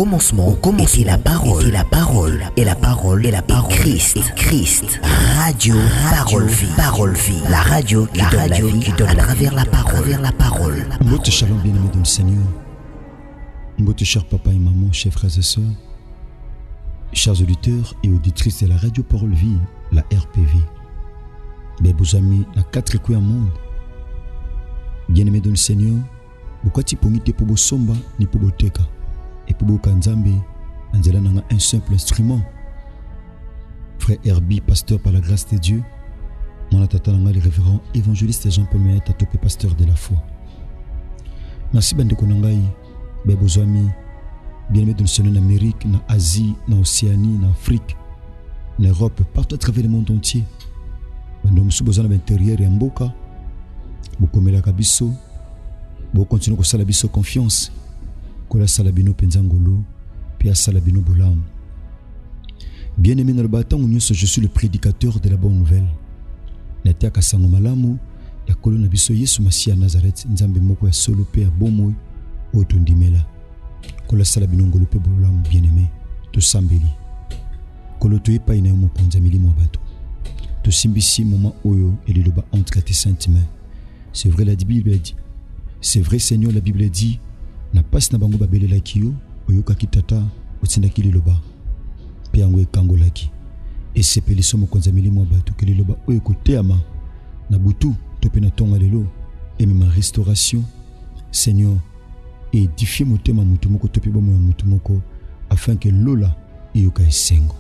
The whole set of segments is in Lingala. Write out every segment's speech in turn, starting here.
commencement était la parole, et la parole, et la parole, et la parole, Christ. Radio, parole vie, la radio qui donne la vie, qui donne à travers la parole. Mbote shalom bien-aimé dans le Seigneur. Mbote cher papa et maman, chers frères et sœurs, chers auditeurs et auditrices de la radio Parole Vie, la RPV. Mes beaux amis, la 4 coins au monde. Bien-aimé dans le Seigneur, pourquoi tu peux te pour somba ni pour boteka et pour kanzambe anzela nanga un simple instrument. Frère Herbie, pasteur par la grâce de Dieu, mon tata nanga le révérend évangéliste Jean-Paul Menet Topé, pasteur de la foi. Merci bande konangai, mes beaux amis, bien-aimé dans le Seigneur, en Amérique, en Asie, en Océanie, en Afrique, en Europe, partout à travers le monde entier. Bando musuboza na l'intérieur ya mboka. Bokomela kabiso, bo continue ko sala biso confiance. Ko la sala bino penzangolo, puis sala bino bolam. Bien-aimé dans le bâton, je suis le prédicateur de la bonne nouvelle. Natia kasango malamu ya kolo na biso Yesu Masia Nazareth, nzambe moko ya solo pe ya bomo otondimela. Ko la sala bino ngolo pe bolam bien-aimé, to sambeli. Kolo to epa ina mo konza milimo bato. To simbisi moment oyo eliloba entre tes saintes mains. C'est vrai, la Bible dit. C'est vrai, Seigneur, la Bible dit. Na pas na bango babele la kiyo, oyoka kitata, otinda kililoba. Piango e kango laki. Et c'est peli somo konza milimo batu kililoba oyoko teama. Na butu, tope na tonga lelo. Et même restauration, Seigneur, édifie motema mutumoko tope bomo mutumoko, afin que lola yoka esengo.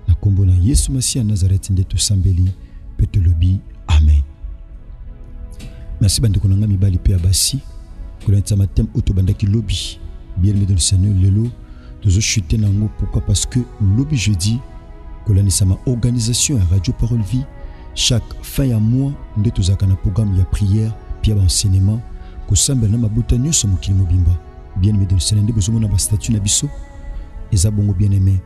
Na kombo na Yesu Masia Nazareth ndeto sambeli, pete lobi, amen. Merci bande konanga mibali pe abasi kolenta matem otobandaki lobby bien-aimé dans le Seigneur lelo tozo chuter nango. Pourquoi? Parce que lobby jeudi kolani sama organisation à Radio Parole Vie chaque fin ya mois nde tozaka na programme ya prière puis ya enseignement ko sambela na mabuta nyoso mokili mobimba. Bien-aimé dans le Seigneur nde bozomo na ba statut na biso eza bongo bien-aimé.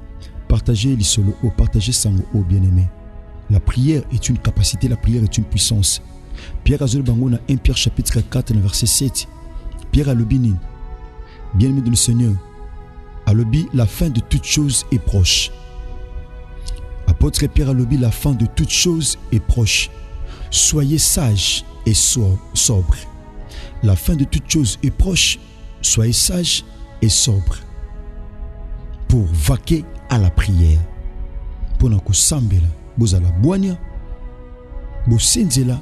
Partagez l'isolo au partager sango au bien-aimé. La prière est une capacité, la prière est une puissance. Pierre Azul Bango na 1 Pierre chapitre 4 verset 7. Pierre Alobini, bien-aimé de le Seigneur, Alobi, la fin de toute chose est proche. Apôtre Pierre Alobi, la fin de toute chose est proche. Soyez sages et sobres. La fin de toute chose est proche. Soyez sages et sobres. Pour vaquer à la prière. Pour nous sambela, bozala boania, bosenzela.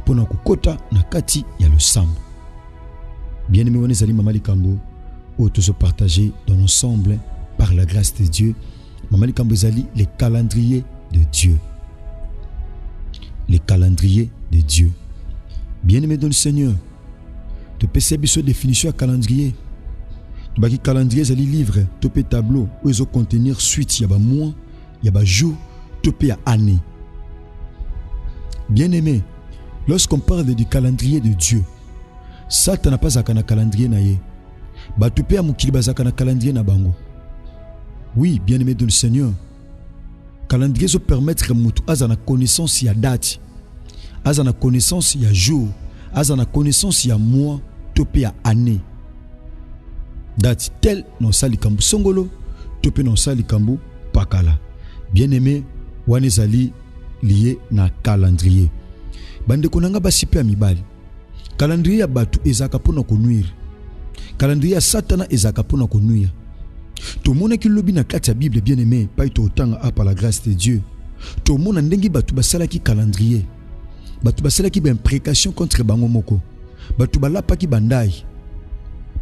Pona kukota na kati ya le sambo. Bien-aimé wanezali mama likambo o tous partager dans l'ensemble par la grâce de Dieu. Mama likambo ezali les calendriers de Dieu. Les calendriers de Dieu. Bien-aimé dans le Seigneur, te pese biso définition à calendrier. Tu baki calendrier ezali livre, to pe tableau où ils contenir suite ya ba mois, ya ba jour, to pe ya année. Bien-aimé, lorsqu'on parle du calendrier de Dieu, Satan n'a pas un calendrier naïe. Batupé a mukili bazaka na calendrier na bango. Oui, bien-aimé de le Seigneur. Calendrier se permettre mutu azana connaissance ya date, azana connaissance ya jour, azana connaissance ya mois, topé ya année. Date tel non sali kambu songolo, topé non sali kambu pakala. Bien-aimé, wanezali lié na calendrier. Bande konanga basipe ya mibali. Calendrier ya batu ezaka pona konuire. Calendrier ya Satana ezaka pona konuire. To mona ki lobi na kati ya Bible bien-aimé, pa ito otanga a par la grâce de Dieu. To mona ndengi batu basalaki calendrier. Batu basalaki ba imprécation contre bango moko. Batu balapaki bandai.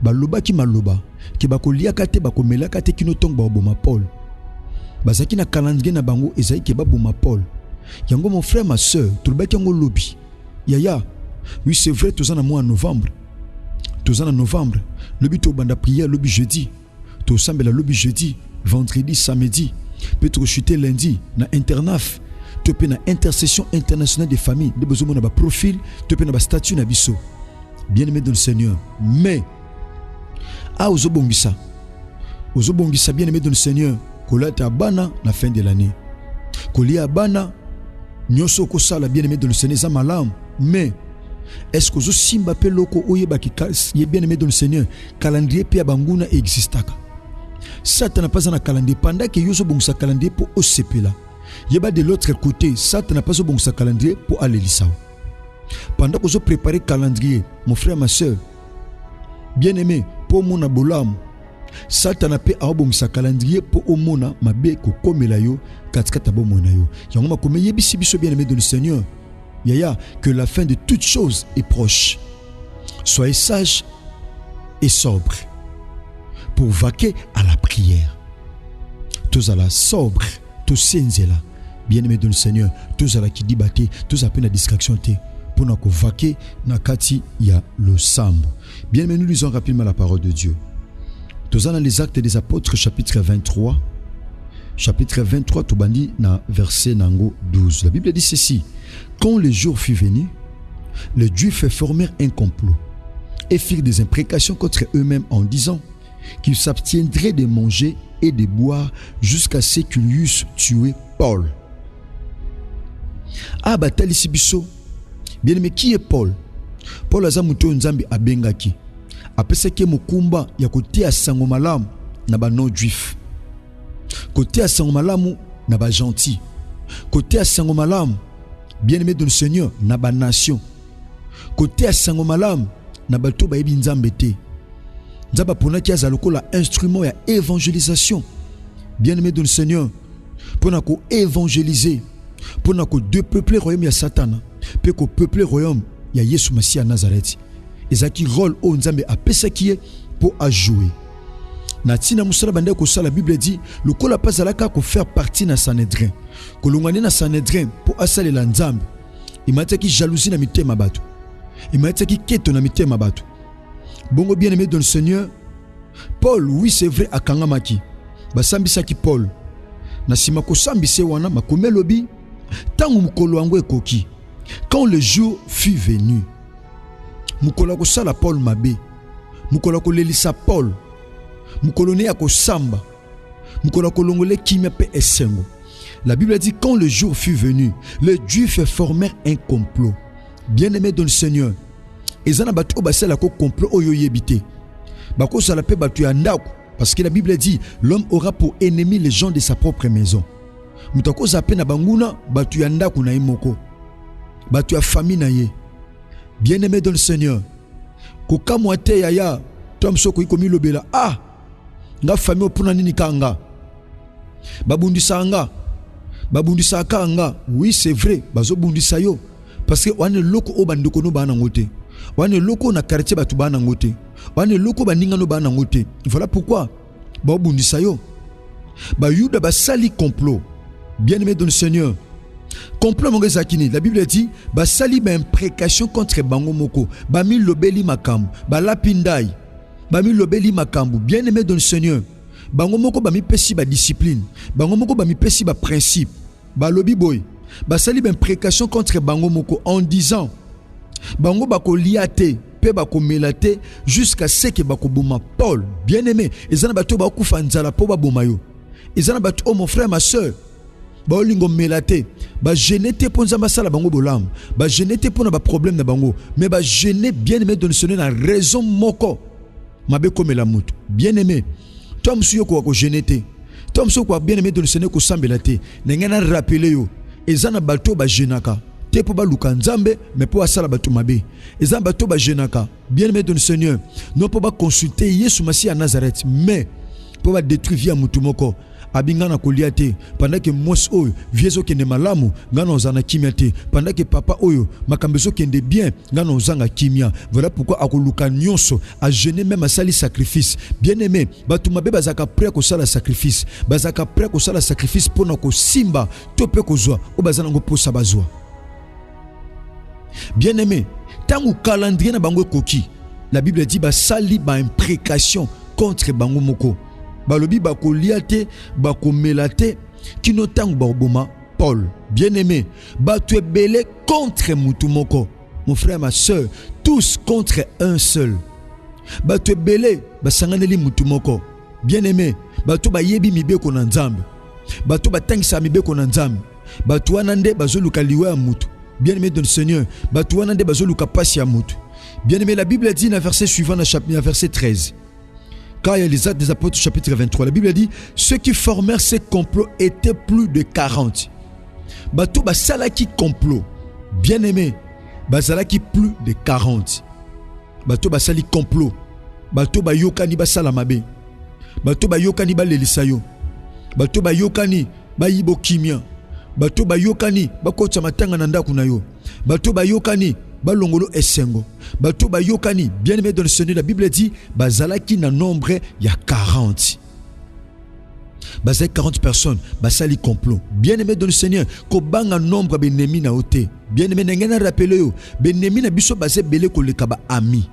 Balobaki maloba ki bakoliaka te bakomelaka te kino tong ba oboma Paul. Bazaki na calendrier na bango ezaki ke baboma Paul. Yango mon frère, ma soeur, tout le bête yango lobby. Yaya, oui c'est vrai, tous en mois en novembre. Tous en novembre, lobby to banda prière, lobby jeudi. Tous samedi la lobby jeudi, vendredi, samedi. Peut-être chuter lundi, na internaf. Topé na intercession internationale des familles. De besoin na ba profil, topé na ba statut na biso. Bien-aimé dans le Seigneur. Mais, ozobongisa bien-aimé dans le Seigneur. Kolata bana na fin de l'année. Kolia bana. Nyoso ko sala bien-aimé dans le Seigneur za malam, mais est-ce que zo simba pe loko oyeba ki bien-aimé dans le Seigneur calendrier pe banguna existaka Satan n'a pas un calendrier. Pendant que yo so bon sa calendrier pour OCP là. Yeba de l'autre côté, Satan n'a pas un bon sa calendrier pour aller l'issao. Pendant que je prépare le calendrier, mon frère, ma soeur, bien aimé, pour mon abolam, Satan n'a pas un bon sa calendrier pour au mona mabe ko komela yo katikata bo mona yo. Yango makome yebisi biso bien aimé de le Seigneur. Yaya que la fin de toute chose est proche. Soyez sages et sobres pour vaquer à la prière. Tous à la sobre, tous senzela. Bien aimé de le Seigneur, tous à la qui dibaté, tous à peine la distraction té. Pour nous vaquer nakati ya le sambo. Bien aimé, nous lisons rapidement la parole de Dieu. Tous dans les Actes des Apôtres, chapitre 23. Chapitre 23, tout bandi na verset nango 12. La Bible dit ceci. Quand le jour fut venu, les Juifs formèrent un complot et firent des imprécations contre eux-mêmes en disant qu'ils s'abstiendraient de manger et de boire jusqu'à ce qu'ils eussent tué Paul. Ah, batali sibiso. Bien aimé, qui est Paul? Paul azamuto nzambi abengaki. Apeseke mukumba ya kotia sango malamu na ba non juif. Kotia sango malamu na ba gentil. Kotia sango malamu bien aimé de le Seigneur na ba nation. Kotia sango malamu na ba to ba yebi nzambe te. Nzaba pona ki azaloko la instrument ya évangélisation. Bien aimé de le Seigneur, pona ko évangéliser, pona ko depeupler royaume ya Satan. Pe ko peuple royaume ya Yesu Messia à Nazareth. Ezaki rôle au nzambe apesa qui est pour ajouer. Na tina musala bande ko sala Bible dit le kola pas alaka ko faire partie na Sanhedrin. Ko longane na Sanhedrin pour asale la nzambe. Imataki jalousie na mitema bato. Imataki keto na mitema bato. Bongo bien aimé dans le Seigneur, Paul oui c'est vrai akangamaki. Basambisaki Paul. Na sima ko sambise wana makome lobi tangu mukolo wango ekoki. Quand le jour fut venu, mukolo ko sala Paul mabe, mukolo ko lelisa Paul, mukolo ne ko samba, mukolo ko longole kimia pe esengo. La Bible dit quand le jour fut venu, les Juifs formèrent un complot. Bien-aimé dans le Seigneur, ezana batu obasela ko complot oyo yebite. Bako sala pe batu ya ndako parce que la Bible dit l'homme aura pour ennemi les gens de sa propre maison. Mutako zape na banguna batu ya ndako na imoko. Batu ya famille na ye. Bien-aimé dans le Seigneur. Koka mwate yaya. Tom soko ikomi lobela. Ah. Nga famille opuna nini kanga. Babundisa anga. Babundisa kanga. Oui c'est vrai. Bazo bundisa yo. Parce que wane loko o bandoko no bana ngote. Wane loko na quartier batu bana ngote. Wane loko baninga no bana ngote. Voilà pourquoi. Ba bundisa yo. Ba yuda ba sali complot. Bien-aimé dans le Seigneur. Complot mon zakini. La Bible dit ba sali ba imprécation contre bango moko. Ba mi lobeli makambu. Ba lapindai. Ba mi lobeli makambu. Bien-aimé dans le Seigneur. Bango moko ba mi pesi ba discipline. Bango moko ba mi pesi ba principe. Ba lobi boy. Ba sali ba imprécation contre bango moko en disant bango ba ko liate pe ba ko melate jusqu'à ce que ba ko boma Paul. Bien-aimé, ezana bato ba ko fanzala po ba boma yo. Ezana bato oh mon frère ma sœur. Ba olingo melate ba genete ponza masala bango bolam ba genete pona ba problème na bango mais ba gene bien-aimé donne sonner na raison moko mabe komela mutu bien-aimé toi monsieur ko ko genete toi monsieur ko bien-aimé donne sonner ko sambelate na ngana rappeler yo ezana bato ba genaka te po ba luka nzambe mais po asala bato mabe ezana bato ba genaka bien-aimé donne Seigneur non po ba consulter Yesu Messia à Nazareth mais po ba détruire via mutu moko abingana koliate pendant que mos oyo viezo kende malamu ngana ozana kimia te pendant que papa oyo makambezo kende bien ngana ozanga kimia. Voilà pourquoi akoluka nyonso a jeûner même à sali sacrifice. Bien-aimé batu mabe bazaka prêt ko sala sacrifice bazaka prêt ko sala sacrifice pona ko simba to pe ko zwa o bazana ngo posa bazwa. Bien-aimé tangu calendrier na bango koki la Bible dit ba sali ba imprécation contre bango moko. Balobi bako liate bako melate kino tang barboma Paul. Bien-aimé, batu ebele contre mutu moko. Mon frère, ma soeur, tous contre un seul. Batu ebele basanganeli mutu moko. Bien-aimé, batu ba yebi mibeko na nzambe. Batu batangisa mibeko na nzambe. Batu wanande bazoluka liwa mutu. Bien-aimé dans le Seigneur, batu wanande bazoluka pasi ya mutu. Bien-aimé, la Bible dit dans le verset suivant, dans verset 13. Quand il y a les Actes des Apôtres, chapitre 23, la Bible dit, ceux qui formèrent ces complots étaient plus de 40. Bato basala qui complot, bien aimé, basala qui plus de 40. Bato basali complot, bato bayokani basala mabe, bato bayokani balelisayo, bato bayokani bayibo kimia, bato bayokani bakotsa matanga na ndaku na yo, bato bayokani balongolo esengo, bato bayokani, bien aimé dans le Seigneur, la Bible dit bazala qui na nombre il y a 40. Bazali 40 personnes, basali complot. Bien aimé dans le Seigneur, ko banga nombre benemi na ote. Bien aimé n'engena rappelé yo, benemi na biso basé belé ko leka ba ami.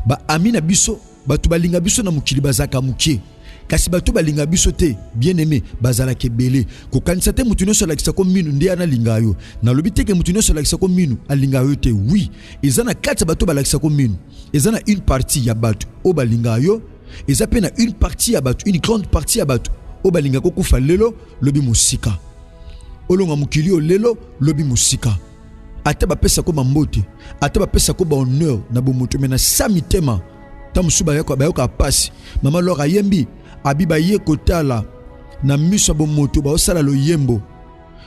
Ba ami na biso, batu balinga biso na mukili bazaka mukie. Kasi batu balinga biso te, bien aimé, bazala ke belé. Ko kanisa te mutu nyonso lakisa ko minu nde ana linga yo. Na lobi te ke mutu nyonso lakisa ko minu alinga yo te. Oui, ezana kati batu balakisa ko minu. Ezana une partie ya batu o balinga yo, ezape na une partie ya batu, une grande partie ya batu. O balinga ko kufa lelo lobi musika. Olonga mukili o lelo lobi musika. Ata ba pesa ko mambote, ata ba pesa ko ba honneur na bomoto mena samitema. Tamusuba yako ba yoko apasi. Mama Laura yembi abiba ye kotala na miso bomoto ba osala lo yembo.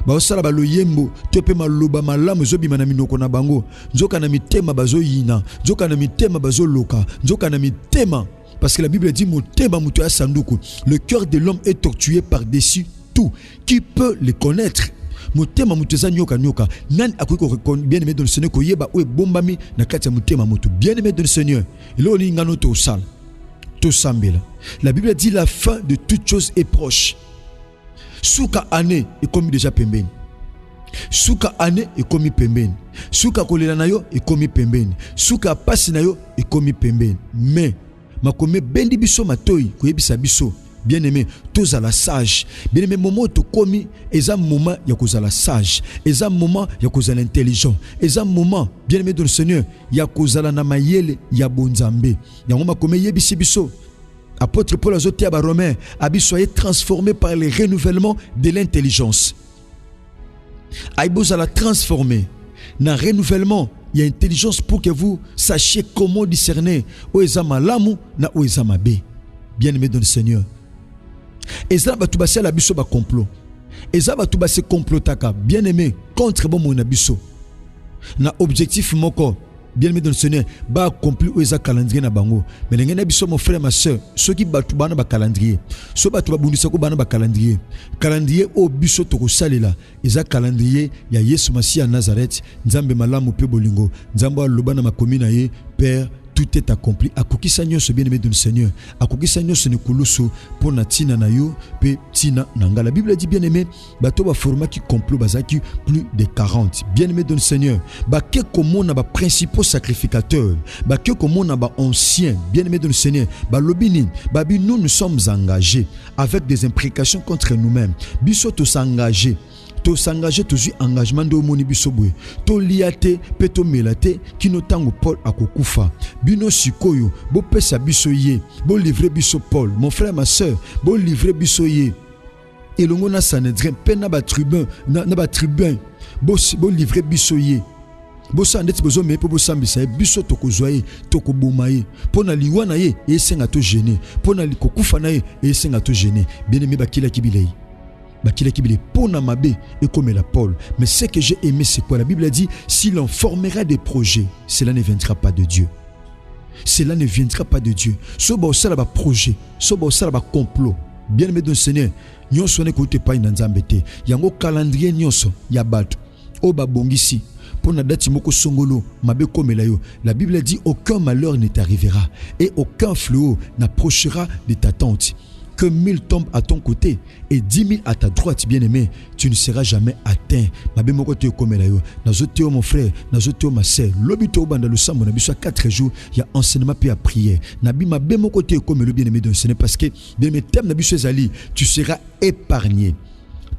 Ba osala ba lo yembo tope maloba malamu zobima na minoko na bango. Nzoka na mitema bazo yina, nzoka na mitema bazo loka, nzoka na mitema. Parce que la Bible dit le cœur de l'homme est tortué par-dessus tout. Qui peut le connaître? Motema muteza nyoka nyoka. Nan akwiko reconnaître bien aimé dans le Seigneur ko yeba o bombami na kati ya mutema mutu. Bien aimé dans le Seigneur. Et là on ngano to sal. To sambela. La Bible dit la fin de toute chose est proche. Souka année est comme déjà pembeni. Souka année est comme pembeni. Souka kolela na yo est comme pembeni. Souka pasi na yo est comme pembeni. Mais makome bendi biso matoi koyebisa biso bien aimé tozala sage, bien aimé moment to komi eza moment ya kozala sage, eza moment ya kozala intelligent, eza moment bien aimé dans le Seigneur ya kozala na mayele ya bonzambe yango makome yebisi biso. Apôtre Paul azote ba Romain abi soyez transformés par le renouvellement de l'intelligence. Aibozala transformé na renouvellement. Il y a intelligence pour que vous sachiez comment discerner oezama lamu na oezama be. Bien aimé dans le Seigneur. Eza batu basala la biso ba complot. Eza batu base complotaka bien aimé contre bon mon abiso. Na objectif moko bien aimé dans le Seigneur ba accomplir oeza calendrier na bango. Mais ngena biso mon frère ma sœur, ceux qui batu bana ba calendrier. So batu babundisa ko bana ba calendrier. Calendrier o biso to ko salela. Eza calendrier ya Yesu Masiya Nazareth, Nzambe malamu pe bolingo, Nzambe alobana makomi na ye, Père, tout est accompli. Akokisa nyonso bien aimé dans le Seigneur. Akokisa nyonso ne kuluso pour na tina na yo pe tina nanga. La Bible dit bien aimé, bato ba format qui complot bazaki plus de 40. Bien aimé dans le Seigneur. Ba ke komo na ba principaux sacrificateurs, ba ke komo na ba anciens, bien aimé dans le Seigneur. Ba lobini, ba bi nous sommes engagés avec des imprécations contre nous-mêmes. Biso to s'engager. To s'engager toujours engagement de moni bisobwe to liate peto melate kino tango Paul akokufa bino sikoyo bo pesa biso ye bo livrer biso Paul mon frère ma sœur bo livrer biso ye elongo na Sanhedrin pena ba tribun na ba tribun bo livrer biso ye bo sandeti bozo me po bo sambisa biso to kozwaye to kobomaye pona liwa na ye esenga to gêner pona likokufa na ye esenga to gêner bien aimé bakila kibilei. Et comme la Paul. Mais ce que j'ai aimé, c'est quoi? La Bible a dit, si l'on formera des projets, cela ne viendra pas de Dieu. Cela ne viendra pas de Dieu. Soba au salaba projet, soba au salaba complot. Bien aimé dans le Seigneur, nyonso ne kote pa inanzambete. Yango calendrier nyonso ya batu. Oba bongisi. Pour na dati moko songolo, mabe komela yo. La Bible a dit, aucun malheur ne t'arrivera et aucun fléau n'approchera de ta tente. Que 1000 tombent à ton côté et 10 000 à ta droite, bien-aimé, tu ne seras jamais atteint. Ma bé moko te komela yo. Nazote mon frère, nazote ma sœur. Lobito banda le sambo na biso 4 jours, il y a enseignement puis à prière. Nabi ma bé moko te komela bien-aimé dans Seigneur parce que bien-aimé thème na biso ezali, tu seras épargné.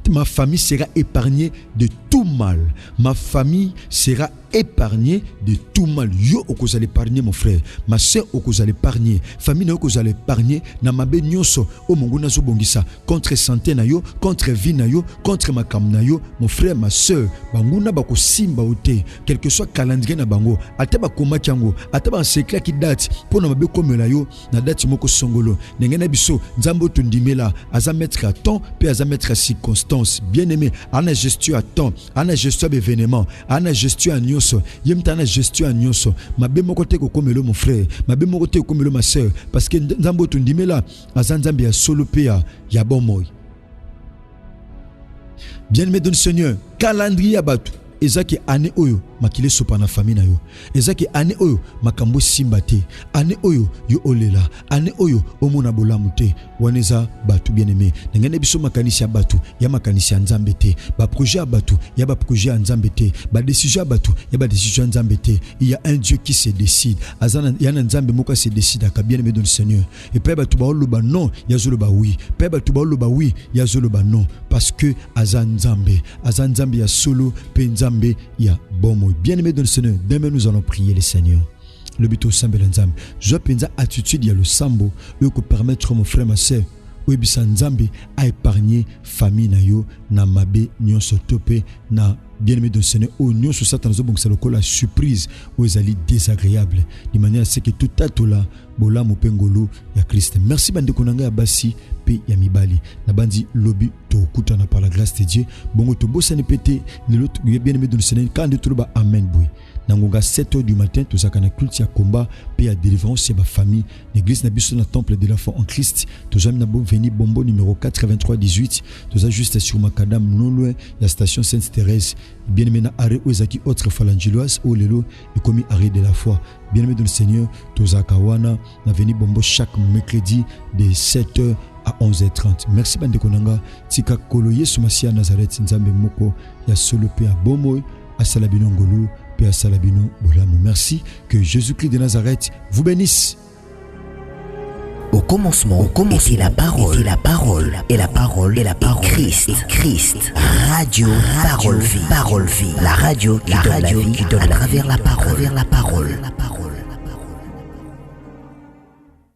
Ma famille sera épargnée de tout mal. Ma famille sera épargné de tout mal. Yo okoza l'épargner mon frère, ma sœur okoza l'épargner, famille na okoza l'épargner na mabe nyonso o mungu na zo bongisa contre santé na yo, contre vie na yo, contre makam na yo, mon frère, ma sœur, banguna bako simba ote, quel que soit calendrier na bango, ate ba koma kiango, ate ba secret qui date pour na mabe komela yo na date moko songolo. Nengena biso nzambo tundimela aza mettre à temps puis aza mettre à circonstance. Bien aimé, ana gestion à temps, ana gestion d'événement, ana gestion à nyonso, yemta ana gestion à nyonso. Mabe moko te ko komelo mon frère, mabe moko te ko komelo ma sœur, parce que nzambo tundimela aza nzambe ya solo pe ya bon moy. Bien aimé dans le Seigneur, calendrier abatu ezaki ane oyo makile sopa na famille na yo, ezaki ane oyo makambo simba te, ane oyo yo olela, ane oyo omona bolamu te, waneza batu bien aimé. Ngene biso makanisi ya batu ya makanisi ya nzambe te, ba projet ya batu ya ba projet ya nzambe te, ba décision ya batu ya ba décision ya nzambe te. Il y a un Dieu qui se décide, azana ya nzambe moko se décide ka bien aimé dans le Seigneur. Et pe batu ba oloba non ya zoloba oui, pe batu ba oloba oui ya zoloba non, parce que azan nzambe ya solo pe nzambe ya bomo. Bien aimé dans le Seigneur, demain nous allons prier le Seigneur. Le but au sambe l'enzambe. Je pense attitude il y a le sambo, eux que permettre mon frère ma sœur, oui bisa nzambe a épargné famille na yo na mabe nyonso topé na bien aimé dans le Seigneur. Oh nyonso satan zo bon c'est la surprise ou ezali désagréable de manière à ce que tout atola bola mopengolo ya Christ. Merci bande konanga ya basi pe ya mibali na bandi lobby to kutana par la grâce de Dieu bongo to bossa ne pété le l'autre bien aimé dans le Seigneur quand de tout ba amen boy. Nangonga 7h du matin tous akana culte ya combat pe ya délivrance ya ba famille l'église na biso na temple de l'enfant en Christ tous amis na bon venir bombo numéro 8318 tous juste sur macadam non loin la station Sainte-Thérèse bien aimé na arrêt ozaki autre falangiloise au lelo et commis arrêt de la foi. Bien aimé dans le Seigneur tous akawana na venir bombo chaque mercredi de 7h à 11h30. Merci bande konanga tika kolo Yesu Masia Nazareth nzambe moko ya solo pe ya bomoy asalabino ngolo pe asalabino bolamu. Merci, que Jésus-Christ de Nazareth vous bénisse. Au commencement était la parole, et la parole, et la parole, et la parole, Christ. Radio, parole vie, la radio qui donne à travers la parole.